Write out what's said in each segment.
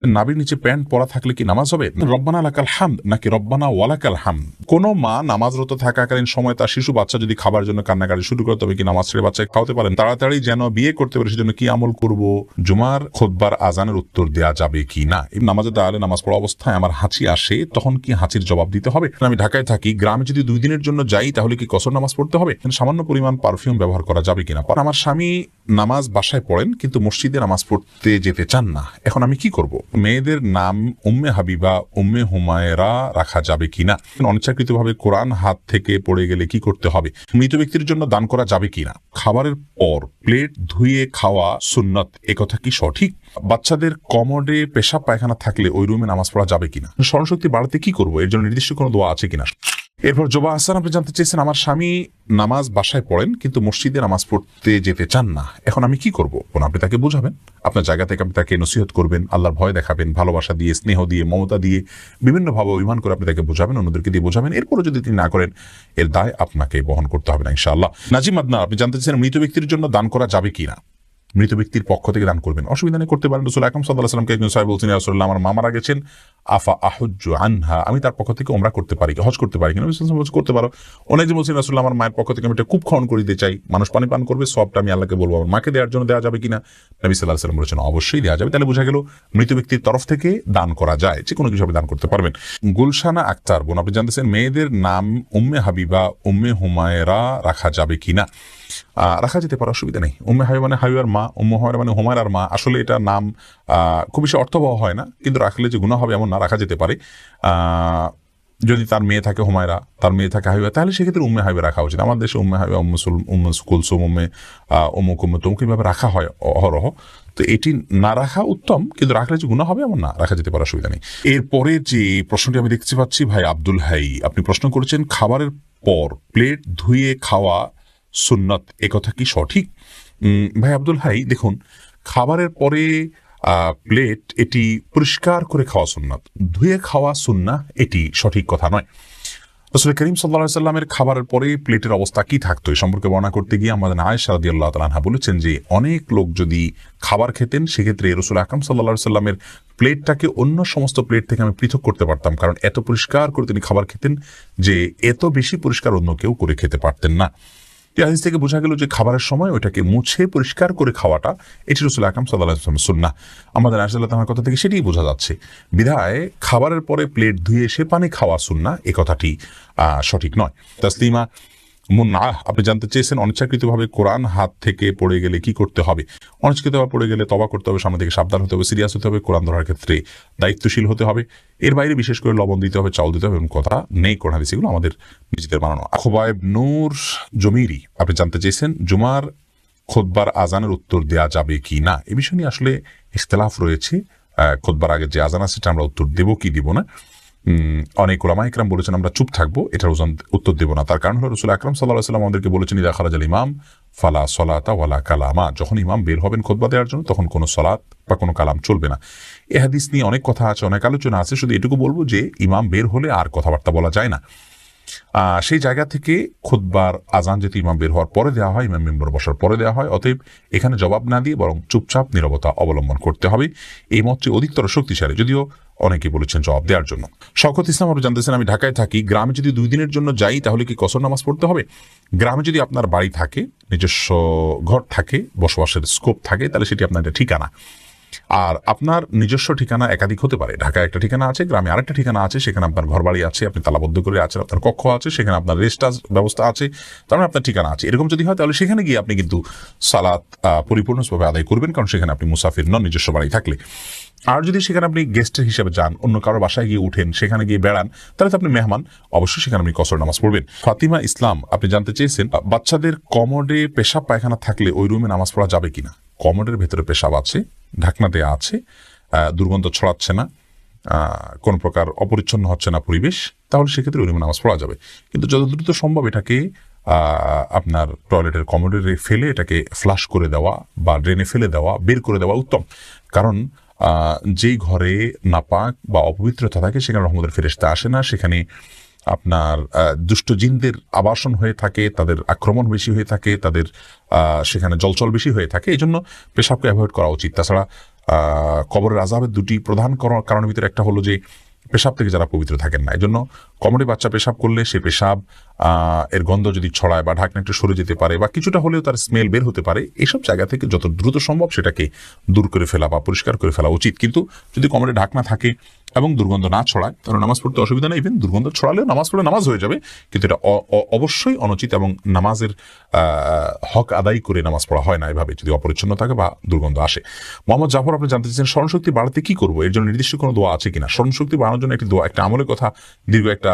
নাভির নিচে প্যান্ট পরা থাকলে কি নামাজ হবে? রব্বানা লাকাল হামদ নাকি রব্বানা ওয়ালাকাল হামদ? কোন মা নামাজরত থাকাকালীন সময় তার শিশু বাচ্চা যদি খাবার জন্য কান্নাকাটি শুরু করে তবে কি নামাজ ছেড়ে বাচ্চাকে খাওয়াতে পারেন? তাড়াতাড়ি যেন বিয়ে করতে পারে সেজন্য কি আমল করব? জুমার খুতবার আজানের উত্তর দেওয়া যাবে কি না? এই নামাজে দাঁড়ালে নামাজ পড়া অবস্থায় আমার হাঁচি আসে, তখন কি হাঁচির জবাব দিতে হবে? আমি ঢাকায় থাকি, গ্রামে যদি 2 দিনের জন্য যাই তাহলে কি কসর নামাজ পড়তে হবে? সামান্য পরিমাণ পারফিউম ব্যবহার করা যাবে কিনা? আমার স্বামী নামাজ বাসায় পড়েন কিন্তু মসজিদে নামাজ পড়তে যেতে চান না, এখন আমি কি করব? মেয়েদের নাম উম্মে হাবিবা, উম্মে হুমায়রা রাখা যাবে কিনা? অনিচ্ছাকৃতভাবে কোরআন হাত থেকে পড়ে গেলে কি করতে হবে? মৃত ব্যক্তির জন্য দান করা যাবে কিনা? খাবারের পর প্লেট ধুয়ে খাওয়া সুন্নত, একথা কি সঠিক? বাচ্চাদের কমোডে পেশাব পায়খানা থাকলে ওই রুমে নামাজ পড়া যাবে কিনা? স্মরণশক্তি বাড়াতে কি করব? এর জন্য নির্দিষ্ট কোনো দোয়া আছে কিনা? এরপর জোবা হাসান আপনি জানতে চেয়েছেন, আমার স্বামী নামাজ বাসায় পড়েন কিন্তু মসজিদে নামাজ পড়তে যেতে চান না, এখন আমি কি করব? আপনি তাকে বোঝাবেন, আপনার জায়গা থেকে আপনি তাকে নসিহত করবেন, আল্লাহর ভয় দেখাবেন, ভালোবাসা দিয়ে, স্নেহ দিয়ে, মমতা দিয়ে, বিভিন্নভাবে অভিমান করে আপনি তাকে বোঝাবেন, অন্যদেরকে দিয়ে বোঝাবেন। এরপরও যদি তিনি না করেন, এর দায় আপনাকে বহন করতে হবে না ইনশাআল্লাহ। নাজিম আদনান আপনি জানতে চেয়েছেন, মৃত ব্যক্তির জন্য দান করা যাবে কিনা? মৃত ব্যক্তির পক্ষ থেকে দান করবেন, অসুবিধা নেই, করতে পারেন। রাসূল আকরাম সাল্লাল্লাহু আলাইহি ওয়াসাল্লামকে একজন সাহাবী বলছেন, ইয়া রাসূলুল্লাহ, আমার মা মারা গেছেন, আফা আহুজ্জু আনহা, আমি তার পক্ষ থেকে উমরা করতে পারি, হজ করতে পারি কিনা? নবী সাল্লাল্লাহু আলাইহি ওয়াসাল্লাম করতে পারো। অনেকজন বলছেন, রাসূলুল্লাহ, আমার মায়ের পক্ষ থেকে আমি একটা কূপ খনন করে দিতে চাই, মানুষ পানি পান করবে, সবটা আমি আল্লাহকে বলবো, আমার মাকে দেওয়ার জন্য দেওয়া যাবে কিনা? নবী সাল্লাল্লাহু আলাইহি ওয়াসাল্লাম বলেছেন, অবশ্যই দেওয়া যাবে। তাহলে বোঝা গেল মৃত ব্যক্তির তরফ থেকে দান করা যায়, যে কোনো কিছু দান করতে পারবেন। গুলশানা আক্তার বোন আপনি জানতেছেন, মেয়েদের নাম উম্মে হাবিবা, উম্মে হুমায়রা রাখা যাবে কিনা? রাখা যেতে পারে, অসুবিধা নেই। উম্মে হাবিবা মানে হাবিবার মা, উম্মে হুমায়রা মানে হুমায়রার মা। আসলে এটা নাম খুব বেশি অর্থবহ হয় না, কিন্তু রাখলে যে গুনাহ হবে এমন না, রাখা যেতে পারে। যদি তার মেয়ে থাকে হুমায়রা, তার মেয়ে থাকে হাবিবা, তাহলে সেক্ষেত্রে উম্মে হাবিবা রাখা উচিত। আমাদের দেশে উম্মে হাবিবা, উম্মে কুলসুম, উম্মে অমুক উম্মে তমুক এইভাবে রাখা হয় অহরহ। তো এটি না রাখা উত্তম, কিন্তু রাখলে যে গুনাহ হবে এমন না, রাখা যেতে পারে, অসুবিধা নেই। এরপরে যে প্রশ্নটি আমি দেখতে পাচ্ছি, ভাই আব্দুল হাই আপনি প্রশ্ন করেছেন, খাবারের পর প্লেট ধুয়ে খাওয়া সুন্নত, একথা কি সঠিক? ভাই আব্দুল হাই, দেখুন, খাবারের পরে প্লেট এটি পরিষ্কার করে খাওয়া সুন্নাত, ধুয়ে খাওয়া সুন্নাহ এটি সঠিক কথা নয়। রাসূল করিম সাল্লাল্লাহু আলাইহি ওয়াসাল্লামের খাবারের পরে প্লেটের অবস্থা কি থাকতো এই সম্পর্কে বর্ণনা করতে গিয়ে আমাদের আয়েশা রাদিয়াল্লাহু তাআলা আনহা বলেছেন যে, অনেক লোক যদি খাবার খেতেন সেক্ষেত্রে রাসূল আকরাম সাল্লাল্লাহু আলাইহি ওয়াসাল্লামের প্লেটটাকে অন্য সমস্ত প্লেট থেকে আমি পৃথক করতে পারতাম, কারণ এত পরিষ্কার করে তিনি খাবার খেতেন যে এত বেশি পরিষ্কার অন্য কেউ করে খেতে পারতেন না। এই হাদিস থেকে বোঝা গেল যে খাবারের সময় ওইটাকে মুছে পরিষ্কার করে খাওয়াটা এটি রাসূল আকরাম সাল্লাল্লাহু আলাইহি ওয়াসাল্লামের সুন্নাহ। আমাদের আয়েশা রাদিয়াল্লাহু তাআলার কথা থেকে সেটাই বোঝা যাচ্ছে। বিধায় খাবারের পরে প্লেট ধুয়ে সে পানি খাওয়া সুন্নাহ, এই কথাটি সঠিক নয়। তাসলিমা মুন্না আপনি জানতে চেয়েছেন, অনিচ্ছাকৃতভাবে কোরআন হাত থেকে পড়ে গেলে কি করতে হবে? অনিচ্ছাকৃতভাবে পড়ে গেলে তওবা করতে হবে, সামনে থেকে সাবধান হতে হবে, সিরিয়াস হতে হবে, কোরআন ধরার ক্ষেত্রে দায়িত্বশীল হতে হবে। এর বাইরে বিশেষ করে লবণ দিতে হবে, চাউল দিতে হবে, এমন কথা নেই কোরআন হাদিসে, এগুলো আমাদের নিজেদের বানানো। খোবায়েব নূর জমিরি আপনি জানতে চেয়েছেন, জুমার খুতবার আজানের উত্তর দেওয়া যাবে কি না? এ বিষয় নিয়ে আসলে ইখতিলাফ রয়েছে। খুতবার আগে যে আজান আছে সেটা আমরা উত্তর দেব কি দিব না। অনেক উলামা ইকরাম বলেছেন আমরা চুপ থাকবো, এটার উত্তর দেব না। তার কারণ হলো রাসূল আকরাম সাল্লাল্লাহু আলাইহি ওয়াসাল্লাম আমাদেরকে বলেছেন, ইযা খারাজাল ইমাম ফালা সলাতা ওয়ালা কালামা, যখন ইমাম বের হবেন খুতবা দেওয়ার জন্য তখন কোনো সলাত বা কোনো কালাম চলবে না। এই হাদিস নিয়ে অনেক কথা আছে, অনেক আলোচনা আছে, শুধু এটুকু বলবো যে ইমাম বের হলে আর কথাবার্তা বলা যায় না। সেই জায়গা থেকে খুতবার আজান যদি ইমাম বের হওয়ার পরে দেওয়া হয়, ইমাম মিম্বরে বসার পরে দেওয়া হয়, অতএব এখানে জবাব না দিয়ে বরং চুপচাপ নীরবতা অবলম্বন করতে হবে। এই মতটি অধিকতর শক্তিশালী, যদিও অনেকে বলেছেন জবাব দেওয়ার জন্য। শওকত ইসলাম আপনি জানতেছেন, আমি ঢাকায় থাকি, গ্রামে যদি 2 দিনের জন্য যাই তাহলে কি কসর নামাজ পড়তে হবে? গ্রামে যদি আপনার বাড়ি থাকে, নিজস্ব ঘর থাকে, বসবাসের স্কোপ থাকে, তাহলে সেটি আপনার একটা ঠিকানা। আর আপনার নিজস্ব ঠিকানা একাধিক হতে পারে, ঢাকায় একটা ঠিকানা আছে, গ্রামে আরেকটা ঠিকানা আছে, সেখানে আপনার ঘর বাড়ি আছে, আপনি তালাবদ্ধ করে আছেন, আপনার কক্ষ আছে, সেখানে আপনার রেস্ট ব্যবস্থা আছে, তার মানে আপনার ঠিকানা আছে। এরকম যদি হয় তাহলে সেখানে গিয়ে আপনি কিন্তু সালাত পরিপূর্ণভাবে আদায় করবেন, কারণ সেখানে আপনি মুসাফির নন নিজস্ব বাড়ি থাকলে। আর যদি সেখানে আপনি গেস্টের হিসেবে যান, অন্য কারো বাসায় গিয়ে উঠেন, সেখানে গিয়ে বেড়ান, তাহলে তো আপনি মেহমান, অবশ্যই সেখানে আপনি কসর নামাজ পড়বেন। ফাতিমা ইসলাম আপনি জানতে চেয়েছেন, বাচ্চাদের কমোডে পেশাব পায়খানা থাকলে ওই রুমে নামাজ পড়া যাবে কিনা? কমোডের ভেতরে পেশাব আছে, ঢাকনা দেয়া আছে, দুর্গন্ধ ছড়াচ্ছে না, কোন প্রকার অপরিচ্ছন্ন হচ্ছে না পরিবেশ, তাহলে সেক্ষেত্রে ওই রুমে নামাজ পড়া যাবে। কিন্তু যত দ্রুত সম্ভব এটাকে আপনার টয়লেটের কমোডে ফেলে এটাকে ফ্লাশ করে দেওয়া বা ড্রেনে ফেলে দেওয়া, বের করে দেওয়া উত্তম। কারণ যেই ঘরে নাপাক বা অপবিত্রতা থাকে সেখানে রহমতের ফেরেশতা আসে না, সেখানে আপনার দুষ্ট জিনদের আবাসন হয়ে থাকে, তাদের আক্রমণ বেশি হয়ে থাকে, তাদের সেখানে জলচল বেশি হয়ে থাকে, এই জন্য পেশাবকে অ্যাভয়েড করা উচিত। তাছাড়া কবরের আযাবের দুটি প্রধান কারণের ভিতরে একটা হলো যে পেশাব থেকে যারা পবিত্র থাকেন না, এই জন্য কমরে বাচ্চা পেশাব করলে সে পেশাব এর গন্ধ যদি ছড়ায় বা ঢাকনা একটু সরে যেতে পারে বা কিছুটা হলেও তার স্মেল বের হতে পারে, এইসব জায়গা থেকে যত দ্রুত সম্ভব সেটাকে দূর করে ফেলা বা পরিষ্কার করে ফেলা উচিত। কিন্তু যদি কমরে ঢাকনা থাকে এবং দুর্গন্ধ না ছড়ায় তাহলে নামাজ পড়তে অসুবিধা নেই। ইভেন দুর্গন্ধ ছড়ালেও নামাজ পড়লে নামাজ হয়ে যাবে, কিন্তু এটা অবশ্যই অনুচিত এবং নামাজের হক আদায় করে নামাজ পড়া হয় না এভাবে, যদি অপরিচ্ছন্ন থাকে বা দুর্গন্ধ আসে। মোহাম্মদ জাফর, আপনি জানতে চাচ্ছেন স্মরণশক্তি বাড়াতে কি করবো, এর জন্য নির্দিষ্ট কোনো দোয়া আছে কিনা? স্মরণশক্তি বাড়ানোর জন্য একটি দোয়া, একটা আমলের কথা, দীর্ঘ একটা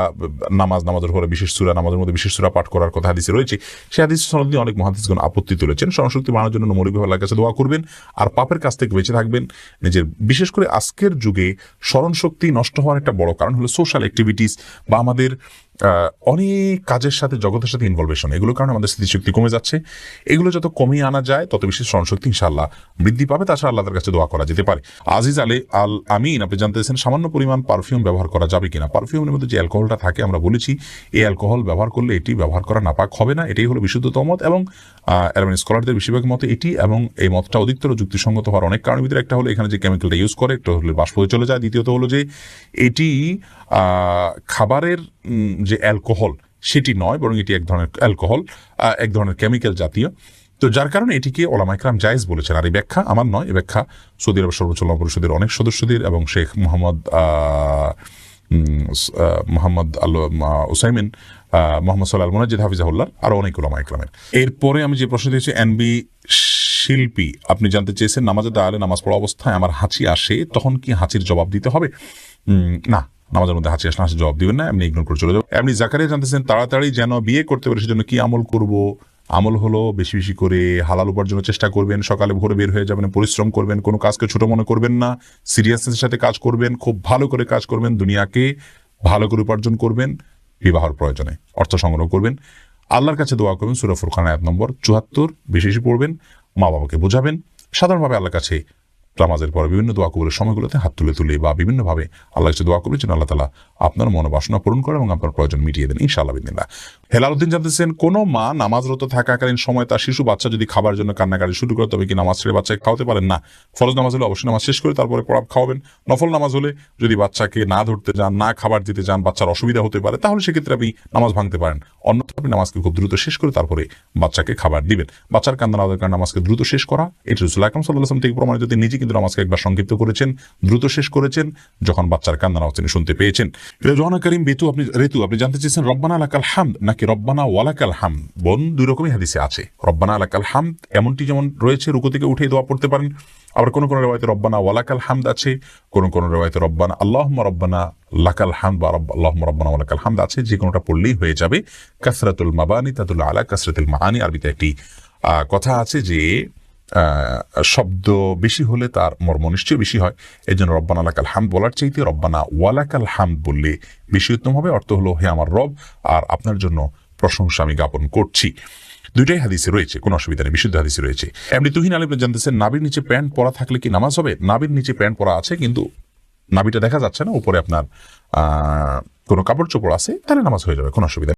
নামাজের পরে বিশেষ সূরা, নামাজের মধ্যে বিশেষ সূরা পাঠ করার কথা হাদিসে রয়েছে। সেই হাদিস সনদ নিয়ে অনেক মুহাদ্দিসগণ আপত্তি তুলেছেন। স্মরণশক্তি বাড়ানোর জন্য মৌলিকভাবে আল্লাহর কাছে দোয়া করবেন আর পাপের কাছ থেকে বেঁচে থাকবেন। নিজের, বিশেষ করে আজকের যুগে স্মরণশক্তি নষ্ট হওয়ার একটা বড় কারণ হলো সোশ্যাল অ্যাক্টিভিটিস বা আমাদের অনেক কাজের সাথে, জগতের সাথে ইনভলভেশন, এগুলোর কারণে আমাদের স্মৃতিশক্তি কমে যাচ্ছে। এগুলো যত কমিয়ে আনা যায় তত বেশি স্মরণশক্তি ইনশাআল্লাহ বৃদ্ধি পাবে। তাছাড়া আল্লাহর কাছে দোয়া করা যেতে পারে। আজিজ আল আমিন, আপনি জানতে চাইছেন সামান্য পরিমাণ পারফিউম ব্যবহার করা যাবে কিনা? পারফিউমের মধ্যে যে অ্যালকোহলটা থাকে, আমরা বলেছি এই অ্যালকোহল ব্যবহার করলে এটি ব্যবহার করা নাপাক হবে না, এটাই হলো বিশুদ্ধতম মত এবং অ্যারাবিক স্কলারদের বেশিরভাগ মতে এটি, এবং এই মতটা অধিকতর যুক্তিসঙ্গত হওয়ার অনেক কারণের ভিতরে একটা হলো এখানে যে কেমিক্যালটা ইউজ করে, একটা হলো বাষ্প হয়ে চলে যায়, দ্বিতীয়ত হলো যে এটি খাবারের যে অ্যালকোহল সেটি নয়, বরং এটি এক ধরনের অ্যালকোহল, এক ধরনের কেমিক্যাল জাতীয়। তো যার কারণে এটিকে ওলামা ইকরাম জায়েজ বলেছেন। আর এই ব্যাখ্যা আমার নয়, এই ব্যাখ্যা সৌদি আরব সর্বোচ্চ ওলামা পরিষদের অনেক সদস্যদের এবং শেখ মোহাম্মদ উসাইমিন, মোহাম্মদ সাল্লাহ মুনাজ্জিদ হাফিজাহুল্লাহ, আরও অনেক ওলামা ইকরামের। এরপরে আমি যে প্রশ্ন দিয়েছি, এনবি শিল্পী, আপনি জানতে চেয়েছেন নামাজে দাঁড়ালে নামাজ পড়া অবস্থায় আমার হাঁচি আসে, তখন কি হাঁচির জবাব দিতে হবে? না, নামাজের মধ্যে হাঁচি আসলে হাঁচি জবাব দিবেন না, এমনি ইগনোর করে চলে যাবে। এমনি জাকারিয়া জানতেছেন তাড়াতাড়ি যেন বিয়ে করতে পারে সেজন্য কি আমল করব? আমল হলো বেশি বেশি করে হালাল উপার্জনের চেষ্টা করবেন, সকালে ভোরে বের হয়ে যাবেন, পরিশ্রম করবেন, কোনো কাজকে ছোট মনে করবেন না, সিরিয়াসনেসের সাথে কাজ করবেন, খুব ভালো করে কাজ করবেন, দুনিয়াকে ভালো করে উপার্জন করবেন, বিবাহর প্রয়োজনে অর্থ সংগ্রহ করবেন, আল্লাহর কাছে দোয়া করবেন, সূরা ফুরকান আয়াত নম্বর ৭৪ বেশি বেশি পড়বেন, মা বাবাকে বোঝাবেন, সাধারণভাবে আল্লাহর কাছে নামাজের পরে বিভিন্ন দোয়া কবুলের সময়গুলোতে হাত তুলে তুলে বা বিভিন্নভাবে আল্লাহর কাছে দোয়া করবেন যেন আল্লাহ তাআলা আপনার মনোবাসনা পূরণ করে এবং আপনার প্রয়োজন মিটিয়ে দেন ইনশাআল্লাহ বিদিনিল্লাহ। হেলালউদ্দিন জানতেছেন, কোনো মা নামাজরত থাকাকালীন সময় তার শিশু বাচ্চা যদি খাবার জন্য কান্নাকাটি শুরু করে তবে কি নামাজ ছেড়ে বাচ্চাকে খাওয়াতে পারেন? না। ফরজ নামাজ হলে অবশ্যই নামাজ শেষ করে তারপরে খাওয়াবেন। নফল নামাজ হলে যদি বাচ্চাকে না ধরতে যান, না খাবার দিতে যান, বাচ্চার অসুবিধা হতে পারে, তাহলে সেক্ষেত্রে আপনি নামাজ ভাঙতে পারেন। অন্যথা আপনি নামাজকে খুব দ্রুত শেষ করে তারপরে বাচ্চাকে খাবার দিবেন। বাচ্চার কান্না না দেওয়ার কারণে নামাজকে দ্রুত শেষ করা, এটি রাসূল আকরাম সাল্লাল্লাহু আলাইহি ওয়াসাল্লাম থেকে প্রমাণিত। তিনি নিজে কিন্তু নামাজকে একবার সংক্ষিপ্ত করেছেন, দ্রুত শেষ করেছেন যখন বাচ্চার কান্না আওয়াজ তিনি শুনতে পেয়েছেন। জওয়ানা করিম রেতু, আপনি জানতে চেয়েছেন রব্বানা লাকাল হামদ নাকি রব্বানা ওয়ালাকাল হামদ? বোন, দুই রকমই হাদিসে আছে। রব্বানা লাকাল হামদ এমনটি যেমন রয়েছে রুকু থেকে উঠে দোয়া পড়তে পারেন, আবার কোন কোন রিওয়ায়াতে রব্বানা ওয়ালাকাল হামদ আছে, কোন কোন রিওয়ায়াতে রব্বানা আল্লাহুম্মা রব্বানা লাকাল হামদ বা আল্লাহুম্মা রব্বানা ওয়ালাকাল হামদ আছে। যে কোনটা পড়লেই হয়ে যাবে। কাসরাতুল মাবানি তাদুল্লু আলা কাসরাতিল মাআনি, আরবিতে একটি কথা আছে যে শব্দ বেশি হলে তার মর্ম নিশ্চয়ই বেশি হয়। এই জন্য রব্বানা লাকাল হামদ বলার চাইতে রব্বানা ওয়ালাকাল হামদ বললে বেশি উত্তম হবে। অর্থ হলো, হে আমার রব, আর আপনার জন্য প্রশংসা আমি জ্ঞাপন করছি। দুইটাই হাদিসে রয়েছে, কোনো অসুবিধা নেই, বিশুদ্ধ হাদিসে রয়েছে। এমনি তুহিন আলী জানতেছেন, নাবির নিচে প্যান্ট পরা থাকলে কি নামাজ হবে? নাবির নিচে প্যান্ট পরা আছে কিন্তু নাবিটা দেখা যাচ্ছে না, উপরে আপনার কোনো কাপড় চোপড় আছে, তাহলে নামাজ হয়ে যাবে, কোনো অসুবিধা নেই।